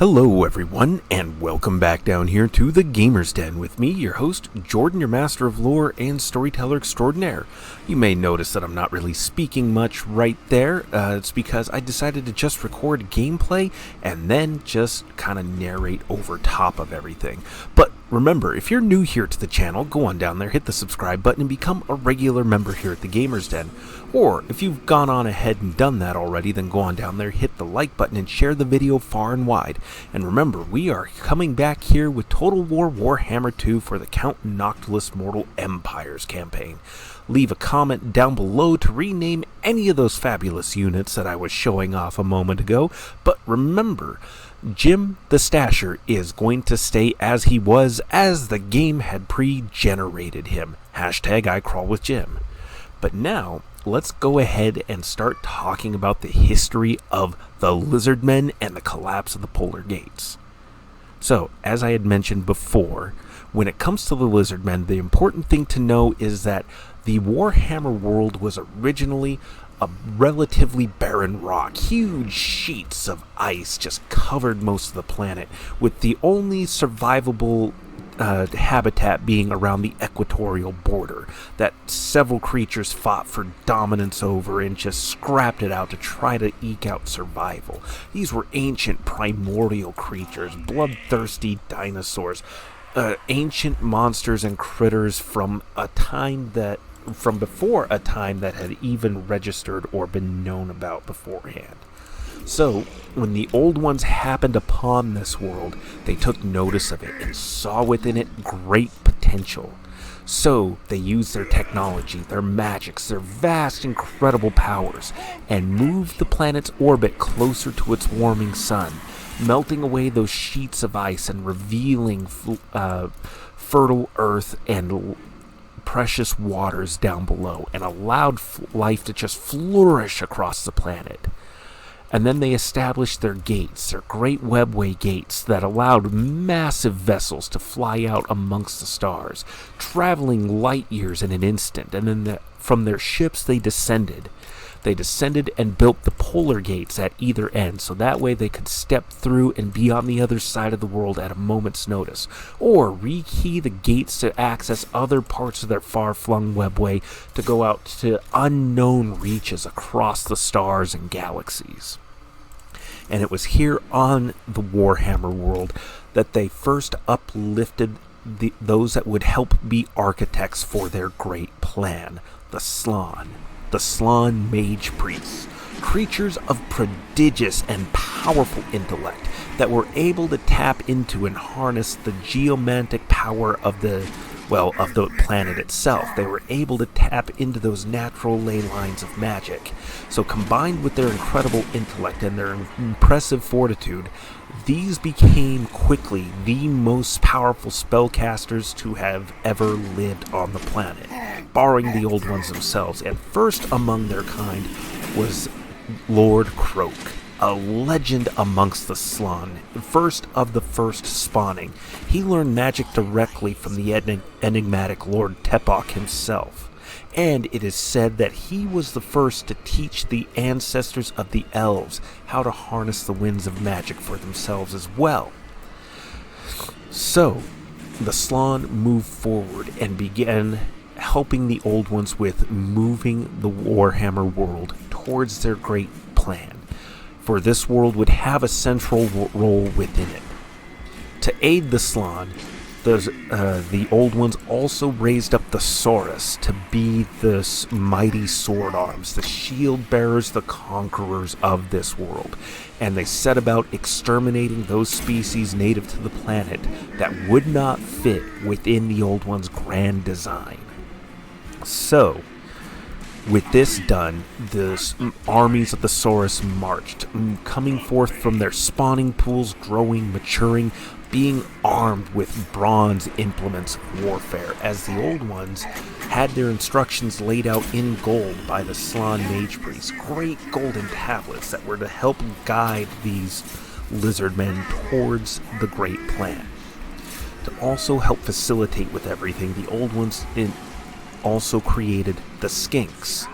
Hello everyone, and welcome back down here to the Gamer's Den with me, your host, Jordan, your master of lore and storyteller extraordinaire. You may notice that I'm not really speaking much right there. It's because I decided to just record gameplay and then just kind of narrate over top of everything. But remember, if you're new here to the channel, go on down there, hit the subscribe button, and become a regular member here at the Gamer's Den. Or, if you've gone on ahead and done that already, then go on down there, hit the like button, and share the video far and wide. And remember, we are coming back here with Total War Warhammer 2 for the Count Noctilus Mortal Empires campaign. Leave a comment down below to rename any of those fabulous units that I was showing off a moment ago. But remember, Jim the Stasher is going to stay as he was, as the game had pre-generated him. Hashtag I crawl with Jim. But now, let's go ahead and start talking about the history of the Lizardmen and the collapse of the Polar Gates. So, as I had mentioned before, when it comes to the Lizardmen, the important thing to know is that the Warhammer world was originally a relatively barren rock. Huge sheets of ice just covered most of the planet, with the only survivable habitat being around the equatorial border that several creatures fought for dominance over and just scrapped it out to try to eke out survival. These were ancient primordial creatures, bloodthirsty dinosaurs, ancient monsters and critters from before a time that had even registered or been known about beforehand. So, when the Old Ones happened upon this world, they took notice of it and saw within it great potential. So, they used their technology, their magics, their vast, incredible powers, and moved the planet's orbit closer to its warming sun, melting away those sheets of ice and revealing fertile earth and precious waters down below, and allowed life to just flourish across the planet. And then they established their gates, their great webway gates that allowed massive vessels to fly out amongst the stars, traveling light years in an instant. And then from their ships they descended. They descended and built the polar gates at either end, so that way they could step through and be on the other side of the world at a moment's notice, or rekey the gates to access other parts of their far-flung webway to go out to unknown reaches across the stars and galaxies. And it was here on the Warhammer world that they first uplifted those that would help be architects for their great plan, the Slann. The Slann Mage Priests, creatures of prodigious and powerful intellect that were able to tap into and harness the geomantic power of the planet itself. They were able to tap into those natural ley lines of magic. So combined with their incredible intellect and their impressive fortitude, these became quickly the most powerful spellcasters to have ever lived on the planet, barring the Old Ones themselves. And first among their kind was Lord Croak, a legend amongst the Slann, first of the first spawning. He learned magic directly from the enigmatic Lord Tepok himself, and it is said that he was the first to teach the ancestors of the elves how to harness the winds of magic for themselves as well. So, the Slann moved forward and began helping the Old Ones with moving the Warhammer world towards their great plan, for this world would have a central role within it. To aid the Slann, the Old Ones also raised up the Saurus to be the mighty sword arms, the shield bearers, the conquerors of this world, and they set about exterminating those species native to the planet that would not fit within the Old Ones' grand design. So, with this done, the armies of the Saurus marched, coming forth from their spawning pools, growing, maturing, being armed with bronze implements of warfare, as the Old Ones had their instructions laid out in gold by the Slann Mage Priests, great golden tablets that were to help guide these lizardmen towards the great plan. To also help facilitate with everything, the Old Ones also created the Skinks.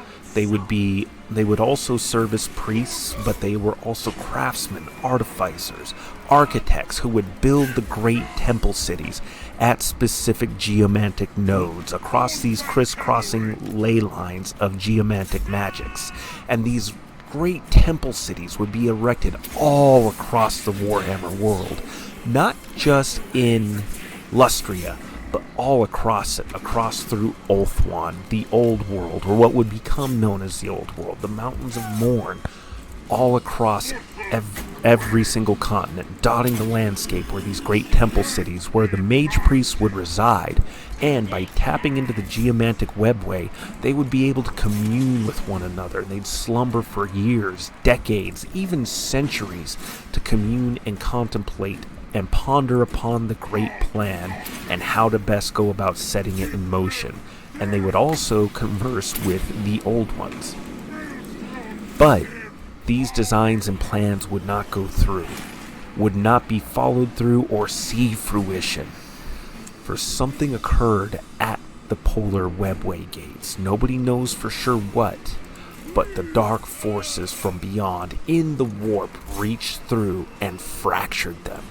They would also serve as priests, but they were also craftsmen, artificers, architects who would build the great temple cities at specific geomantic nodes across these crisscrossing ley lines of geomantic magics. And these great temple cities would be erected all across the Warhammer world, not just in Lustria, but all across it, across through Ulthuan, the Old World, or what would become known as the Old World, the Mountains of Morn, all across every single continent, dotting the landscape were these great temple cities where the mage priests would reside, and by tapping into the geomantic webway, they would be able to commune with one another. They'd slumber for years, decades, even centuries to commune and contemplate and ponder upon the great plan and how to best go about setting it in motion. And they would also converse with the Old Ones. But these designs and plans would not go through, would not be followed through or see fruition. For something occurred at the polar webway gates. Nobody knows for sure what, but the dark forces from beyond in the warp reached through and fractured them.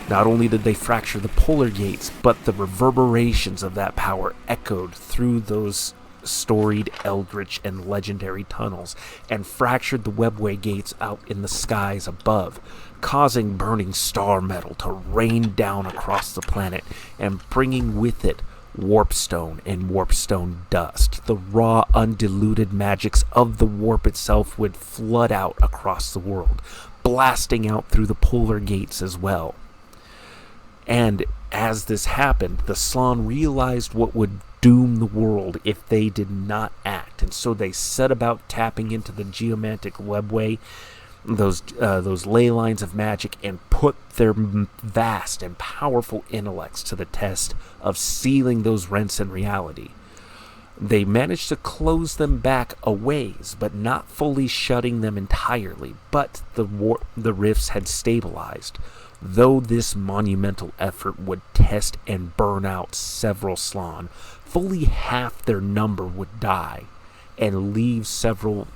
Not only did they fracture the polar gates, but the reverberations of that power echoed through those storied, eldritch, and legendary tunnels, and fractured the webway gates out in the skies above, causing burning star metal to rain down across the planet, and bringing with it warpstone and warpstone dust. The raw, undiluted magics of the warp itself would flood out across the world, blasting out through the polar gates as well. And as this happened, the Slann realized what would doom the world if they did not act, and so they set about tapping into the geomantic webway, those ley lines of magic, and put their vast and powerful intellects to the test of sealing those rents in reality. They managed to close them back a ways, but not fully shutting them entirely, but the rifts had stabilized. Though this monumental effort would test and burn out several Slann, fully half their number would die, and leave several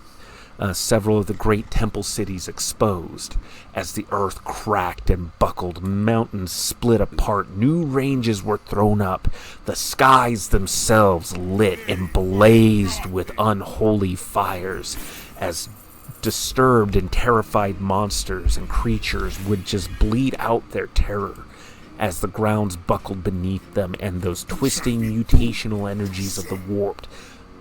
of the great temple cities exposed. As the earth cracked and buckled, mountains split apart, new ranges were thrown up, the skies themselves lit and blazed with unholy fires, as disturbed and terrified monsters and creatures would just bleed out their terror as the grounds buckled beneath them, and those twisting mutational energies of the warped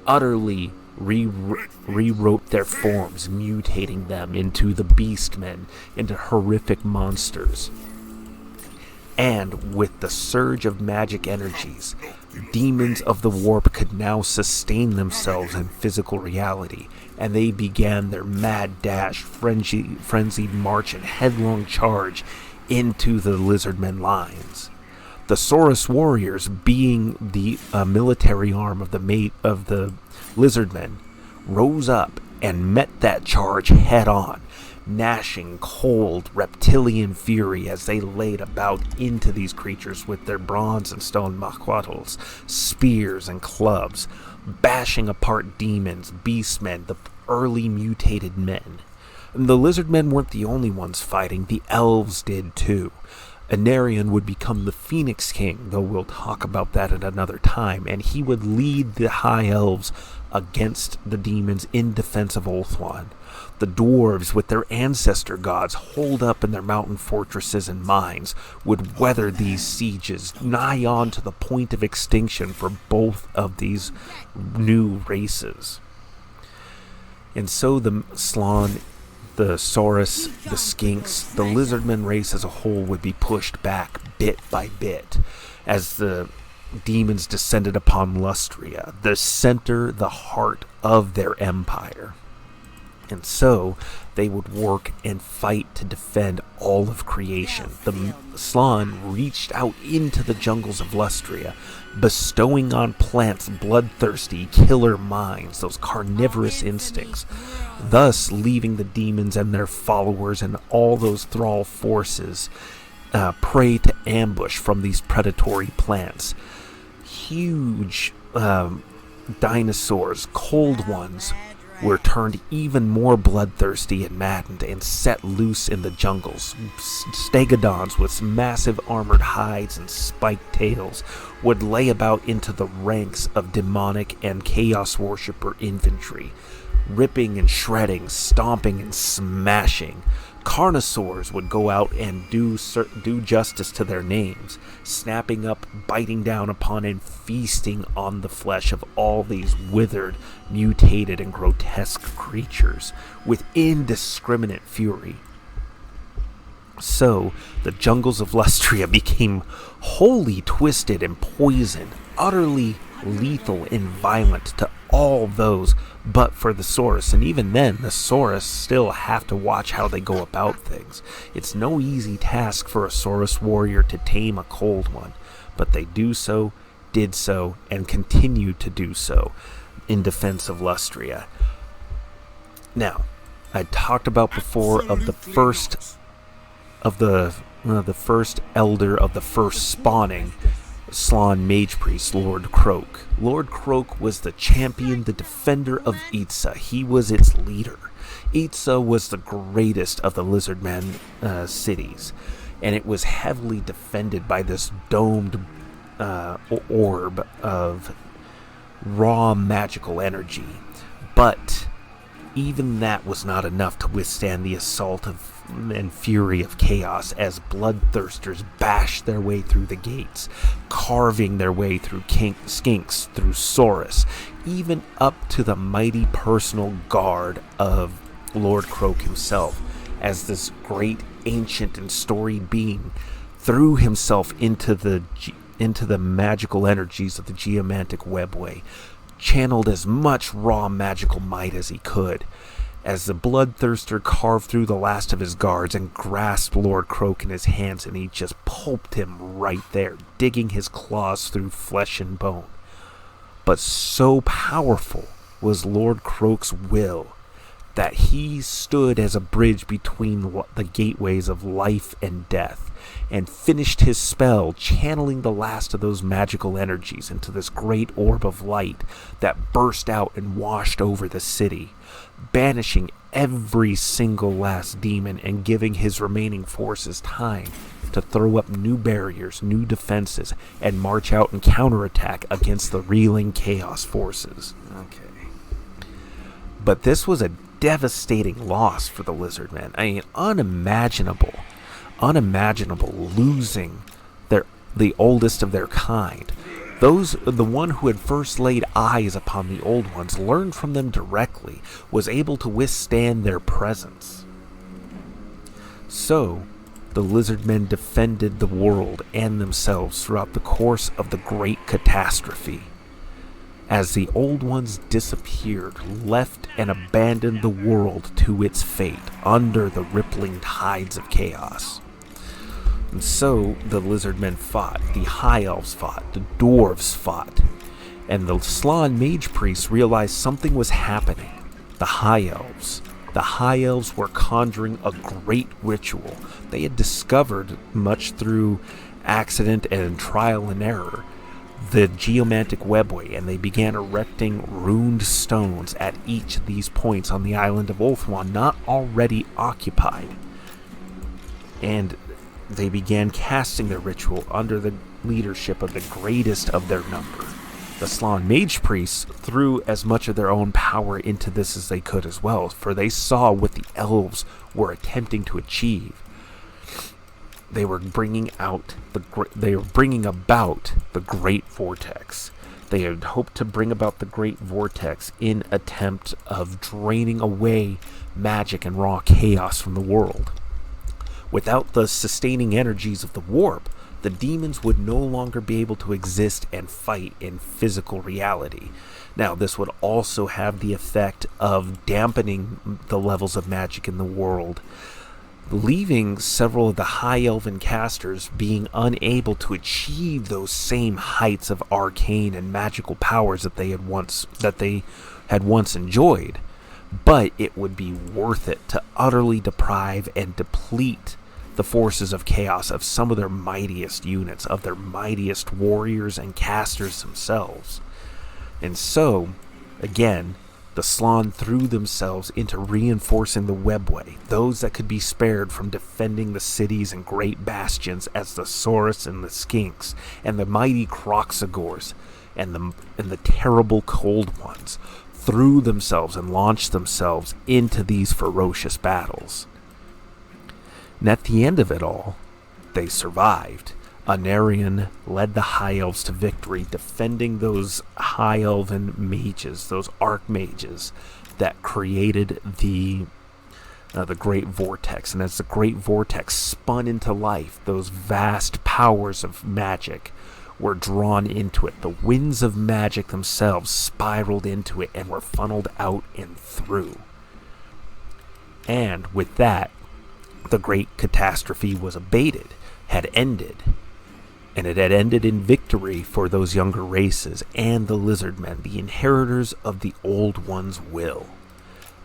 utterly rewrote their forms, mutating them into the beastmen, into horrific monsters. And with the surge of magic energies, demons of the warp could now sustain themselves in physical reality, and they began their mad dash, frenzied march, and headlong charge into the lizardmen lines. The Saurus warriors, being the military arm of the lizardmen, rose up and met that charge head on, gnashing cold reptilian fury as they laid about into these creatures with their bronze and stone maquattles, spears and clubs, bashing apart demons, beastmen, the early mutated men. And the lizardmen weren't the only ones fighting, the elves did too. Anarion would become the Phoenix King, though we'll talk about that at another time, and he would lead the High Elves against the demons in defense of Ulthuan. The dwarves, with their ancestor gods holed up in their mountain fortresses and mines, would weather these sieges nigh on to the point of extinction for both of these new races. And so the Slann, the Saurus, the Skinks, the lizardman race as a whole would be pushed back bit by bit as the demons descended upon Lustria, the center, the heart of their empire. And so they would work and fight to defend all of creation. The Slann reached out into the jungles of Lustria, bestowing on plants bloodthirsty killer minds, those carnivorous instincts, thus leaving the demons and their followers and all those thrall forces prey to ambush from these predatory plants. Huge dinosaurs, cold ones, were turned even more bloodthirsty and maddened and set loose in the jungles. Stegodons with massive armored hides and spiked tails would lay about into the ranks of demonic and chaos worshipper infantry, ripping and shredding, stomping and smashing. Carnosaurs would go out and do justice to their names, snapping up, biting down upon, and feasting on the flesh of all these withered, mutated, and grotesque creatures with indiscriminate fury. So, the jungles of Lustria became wholly twisted and poisoned, utterly lethal and violent to all those but for the Saurus, and even then the Saurus still have to watch how they go about things. It's no easy task for a Saurus warrior to tame a cold one, but they do so, did so, and continue to do so in defense of Lustria. Now, I talked about before of the first elder of the first spawning Slann Mage Priest, Lord Croak. Lord Croak was the champion, the defender of Itza. He was its leader. Itza was the greatest of the Lizardman cities, and it was heavily defended by this domed orb of raw magical energy. But even that was not enough to withstand the assault and fury of chaos as bloodthirsters bashed their way through the gates, carving their way through skinks, through Saurus, even up to the mighty personal guard of Lord Croak himself, as this great, ancient, and storied being threw himself into the magical energies of the geomantic webway, channeled as much raw magical might as he could, as the bloodthirster carved through the last of his guards and grasped Lord Croak in his hands, and he just pulped him right there, digging his claws through flesh and bone. But so powerful was Lord Croak's will that he stood as a bridge between the gateways of life and death, and finished his spell, channeling the last of those magical energies into this great orb of light that burst out and washed over the city, banishing every single last demon and giving his remaining forces time to throw up new barriers, new defenses, and march out and counterattack against the reeling chaos forces. Okay. But this was a devastating loss for the Lizardmen. I mean, unimaginable losing the oldest of their kind. The one who had first laid eyes upon the old ones, learned from them directly, was able to withstand their presence. So, the Lizardmen defended the world and themselves throughout the course of the Great Catastrophe. As the old ones disappeared, left and abandoned the world to its fate under the rippling tides of chaos. And so the Lizardmen fought, the High Elves fought, the Dwarves fought, and the Slann Mage Priests realized something was happening. The High Elves were conjuring a great ritual. They had discovered, much through accident and trial and error, the geomantic webway, and they began erecting runed stones at each of these points on the island of Ulthuan not already occupied. And they began casting their ritual under the leadership of the greatest of their number. The Slann Mage Priests threw as much of their own power into this as they could as well, for they saw what the elves were attempting to achieve. They were bringing about the Great Vortex. They had hoped to bring about the Great Vortex in attempt of draining away magic and raw chaos from the world. Without the sustaining energies of the warp, the demons would no longer be able to exist and fight in physical reality. Now, this would also have the effect of dampening the levels of magic in the world, leaving several of the high elven casters being unable to achieve those same heights of arcane and magical powers that they had once enjoyed. But it would be worth it to utterly deprive and deplete the forces of chaos of some of their mightiest units, of their mightiest warriors and casters themselves. And so, again, the Slann threw themselves into reinforcing the webway, those that could be spared from defending the cities and great bastions as the Saurus and the Skinks, and the mighty Kroxigors, and the terrible Cold Ones, threw themselves and launched themselves into these ferocious battles. And at the end of it all, they survived. Anarion led the High Elves to victory, defending those High Elven mages, those archmages that created the Great Vortex. And as the Great Vortex spun into life, those vast powers of magic were drawn into it. The winds of magic themselves spiraled into it and were funneled out and through. And with that, the great catastrophe was abated, had ended. And it had ended in victory for those younger races and the Lizardmen, the inheritors of the Old One's will.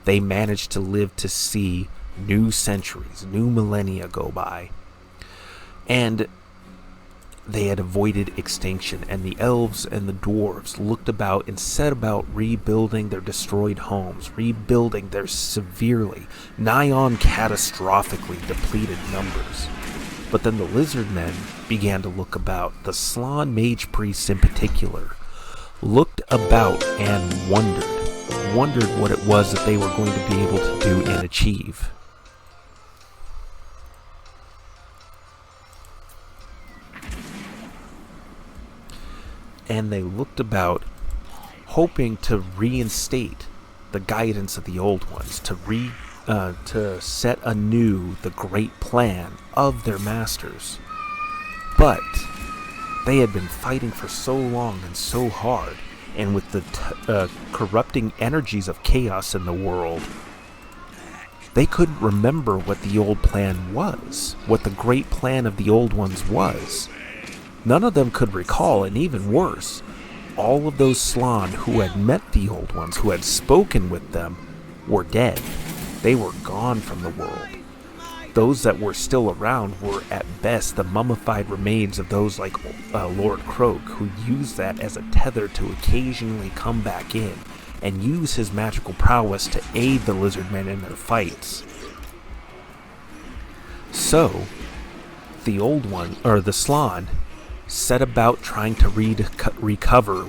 They managed to live to see new centuries, new millennia go by. And they had avoided extinction, and the elves and the dwarves looked about and set about rebuilding their destroyed homes, rebuilding their severely, nigh on catastrophically depleted numbers. But then the Lizardmen began to look about. The Slann mage priests in particular looked about and wondered what it was that they were going to be able to do and achieve. And they looked about, hoping to reinstate the guidance of the Old Ones, to set anew the great plan of their masters. But they had been fighting for so long and so hard, and with the corrupting energies of chaos in the world, they couldn't remember what the old plan was, what the great plan of the Old Ones was. None of them could recall, and even worse, all of those Slann who had met the Old Ones, who had spoken with them, were dead. They were gone from the world. Those that were still around were at best the mummified remains of those like Lord Croak, who used that as a tether to occasionally come back in and use his magical prowess to aid the Lizardmen in their fights. So, the Slann set about trying to rediscover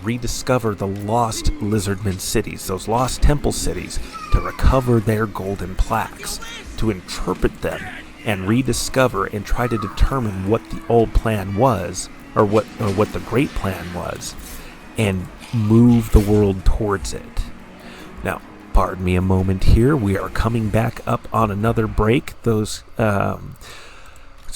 the lost Lizardmen cities, those lost temple cities, to recover their golden plaques, to interpret them and rediscover and try to determine what the old plan was, or what the great plan was, and move the world towards it. Now, pardon me a moment here. We are coming back up on another break. It's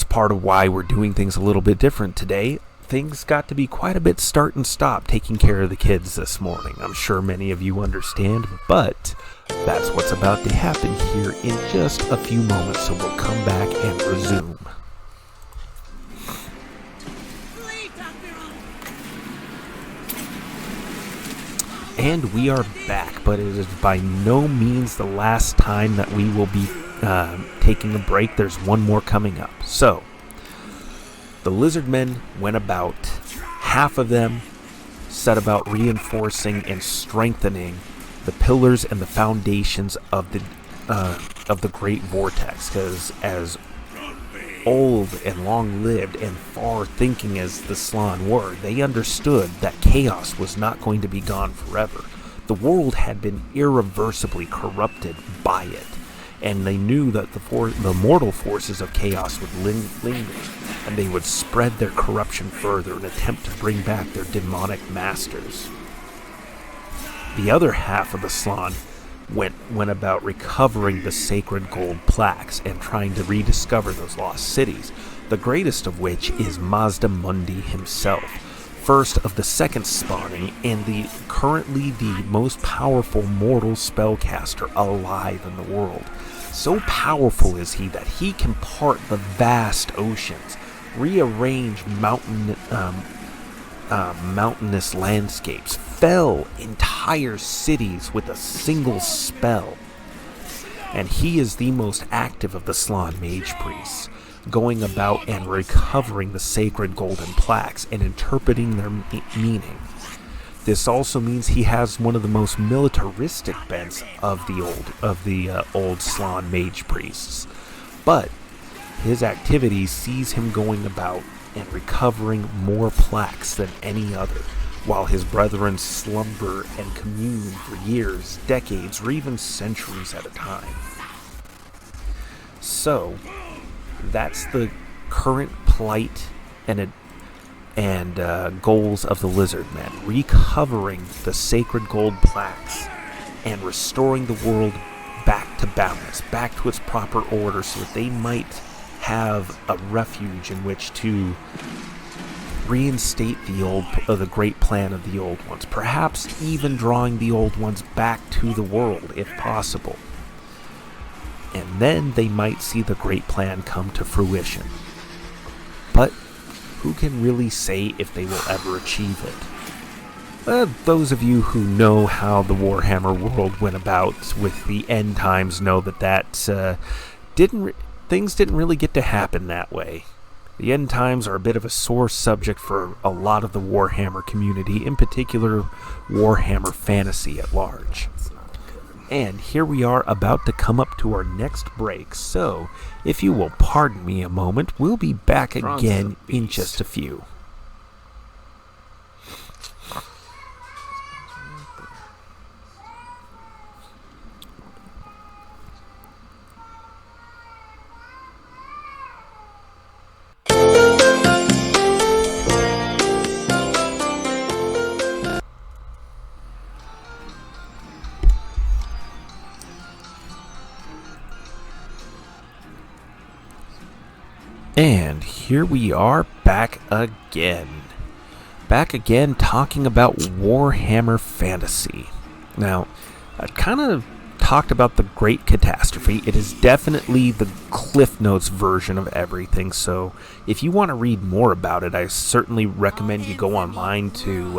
part of why we're doing things a little bit different today. Things got to be quite a bit start and stop taking care of the kids this morning. I'm sure many of you understand, but that's what's about to happen here in just a few moments, so we'll come back and resume. And we are back, but it is by no means the last time that we will be taking a break. There's one more coming up. So, the Lizardmen went about, half of them set about reinforcing and strengthening the pillars and the foundations of the Great Vortex, because as old and long-lived and far-thinking as the Slann were, they understood that chaos was not going to be gone forever. The world had been irreversibly corrupted by it, and they knew that the mortal forces of chaos would linger, and they would spread their corruption further and attempt to bring back their demonic masters. The other half of the Slann went about recovering the sacred gold plaques and trying to rediscover those lost cities, the greatest of which is Mazda Mundi himself, first of the second spawning and currently the most powerful mortal spellcaster alive in the world. So powerful is he that he can part the vast oceans, rearrange mountainous landscapes, fell entire cities with a single spell. And he is the most active of the Slann mage priests, going about and recovering the sacred golden plaques and interpreting their meaning. This also means he has one of the most militaristic bents of the old Slann mage priests. But his activity sees him going about and recovering more plaques than any other, while his brethren slumber and commune for years, decades, or even centuries at a time. So, that's the current plight and goals of the Lizardmen: recovering the sacred gold plaques and restoring the world back to balance, back to its proper order, so that they might have a refuge in which to reinstate the great plan of the old ones, perhaps even drawing the old ones back to the world if possible. And then they might see the great plan come to fruition. But who can really say if they will ever achieve it? Those of you who know how the Warhammer world went about with the end times know that things didn't really get to happen that way. The end times are a bit of a sore subject for a lot of the Warhammer community, in particular Warhammer fantasy at large. And here we are about to come up to our next break, so if you will pardon me a moment, we'll be back again in just a few. And here we are back again. Talking about Warhammer Fantasy. Now, I kind of talked about the Great Catastrophe. It is definitely the Cliff Notes version of everything, so if you want to read more about it, I certainly recommend you go online to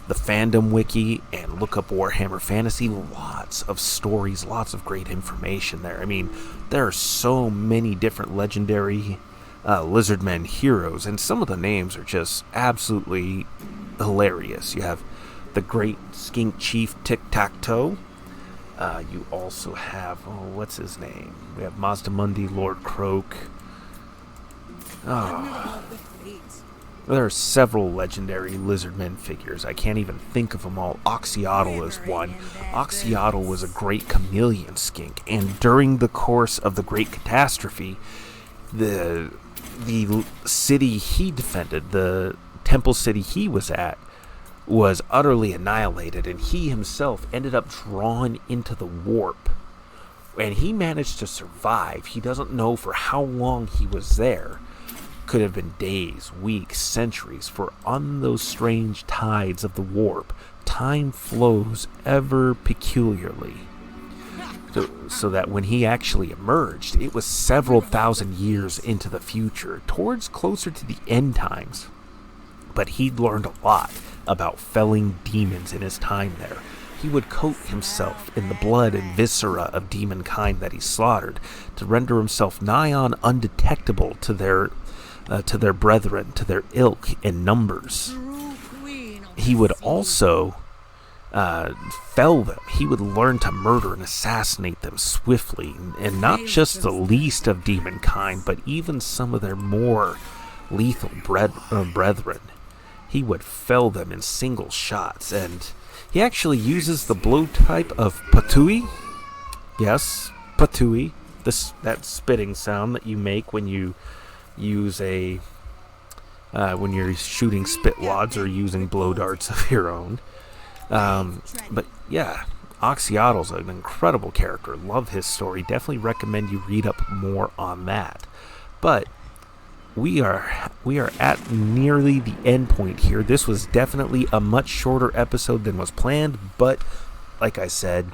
the fandom wiki and look up Warhammer Fantasy. Lots of stories, lots of great information there. I mean, there are so many different legendary Lizardmen heroes, and some of the names are just absolutely hilarious. You have the Great Skink Chief Tic-Tac-Toe. You also have, what's his name? We have Mazdamundi, Lord Croak. There are several legendary Lizardmen figures. I can't even think of them all. Oxyotl is one. Oxyotl was a great chameleon skink, and during the course of the Great Catastrophe, the city he defended, the temple city he was at, was utterly annihilated, and he himself ended up drawn into the warp. And he managed to survive. He doesn't know for how long he was there. Could have been days, weeks, centuries, for on those strange tides of the warp, time flows ever peculiarly. So that when he actually emerged, it was several thousand years into the future, towards closer to the end times. But he'd learned a lot about felling demons in his time there. He would coat himself in the blood and viscera of demon kind that he slaughtered, to render himself nigh on undetectable to their brethren, to their ilk and numbers. He would also fell them. He would learn to murder and assassinate them swiftly, and not just the least of demon kind, but even some of their more lethal brethren. He would fell them in single shots, and he actually uses the blow type of patui. Yes, patui. That spitting sound that you make when you use when you're shooting spit wads or using blow darts of your own. But yeah, Oxyotl's an incredible character. Love his story. Definitely recommend you read up more on that. But we are at nearly the end point here. This was definitely a much shorter episode than was planned, but like I said,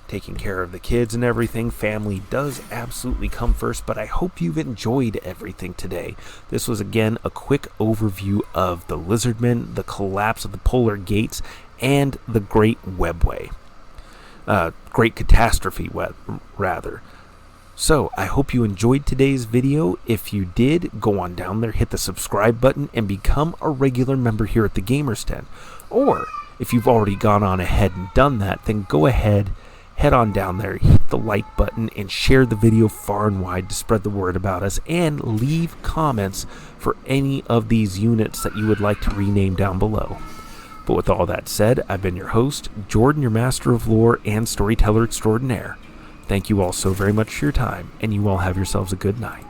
taking care of the kids and everything, family does absolutely come first. But I hope you've enjoyed everything today. This was again a quick overview of the Lizardmen, the collapse of the Polar Gates, and the Great Webway. Great Catastrophe, rather. So, I hope you enjoyed today's video. If you did, go on down there, hit the subscribe button, and become a regular member here at the Gamers Den. Or, If you've already gone on ahead and done that, then go ahead, head on down there, hit the like button, and share the video far and wide to spread the word about us, and leave comments for any of these units that you would like to rename down below. But with all that said, I've been your host, Jordan, your master of lore and storyteller extraordinaire. Thank you all so very much for your time, and you all have yourselves a good night.